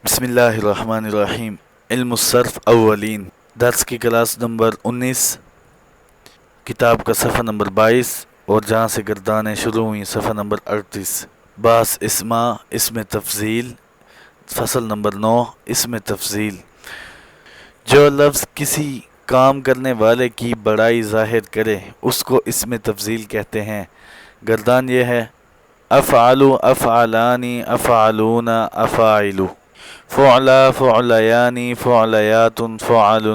بسم اللہ الرحمن الرحیم۔ علم الصرف اولین درس کی کلاس نمبر 19، کتاب کا صفحہ نمبر 22 اور جہاں سے گردانیں شروع ہوئی صفحہ نمبر 38۔ باس اسما اسم تفضیل، فصل نمبر 9 اسم تفضیل۔ جو لفظ کسی کام کرنے والے کی بڑائی ظاہر کرے اس کو اسم تفضیل کہتے ہیں۔ گردان یہ ہے: افعلوا افعلانی افعلون افاعلو، فعلا فعلیانی فعلیات فعل۔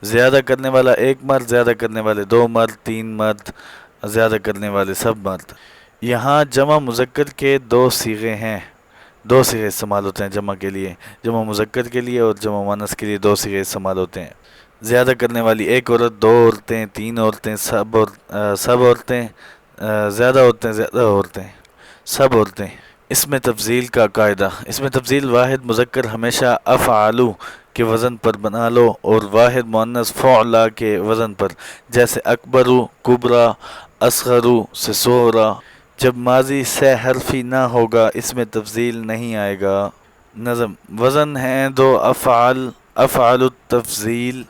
زیادہ کرنے والا ایک مرد، زیادہ کرنے والے دو مرد، تین مرد، زیادہ کرنے والے سب مرد۔ یہاں جمع مذکر کے دو صیغے ہیں، دو صیغے استعمال ہوتے ہیں جمع کے لیے، جمع مذکر کے لیے اور جمع مؤنث کے لیے دو صیغے استعمال ہوتے ہیں۔ زیادہ کرنے والی ایک عورت، دو عورتیں، تین عورتیں، سب عورتیں، زیادہ عورتیں، زیادہ عورتیں، سب عورتیں۔ اسم تفضیل کا قاعدہ: اسم تفضیل واحد مذکر ہمیشہ افعلو کے وزن پر بنا لو اور واحد مؤنث فعلا کے وزن پر، جیسے اکبرو کبرا، اصغرو سے صغرا۔ جب ماضی سے حرفی نہ ہوگا اسم تفضیل نہیں آئے گا۔ نظم: وزن ہیں دو افعال افعال التفضیل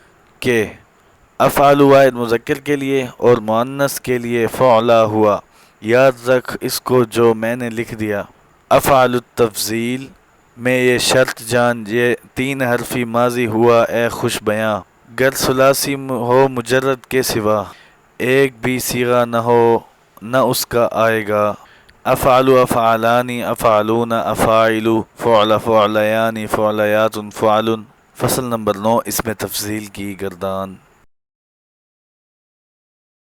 کے، افعل واحد مذکر کے لیے اور مؤنث کے لیے فعلا ہوا۔ یاد رکھ اس کو جو میں نے لکھ دیا۔ افعل التفضیل میں یہ شرط جان، یہ تین حرفی ماضی ہوا اے خوش بیاں، گر ثلاثی ہو مجرد کے سوا، ایک بھی صیغہ نہ ہو نہ اس کا آئے گا۔ افعلوا افعلانی افعلون افاعلو، فعل فعلیانی فعلیات فعل۔ فصل نمبر 9 اسم تفضیل کی گردان۔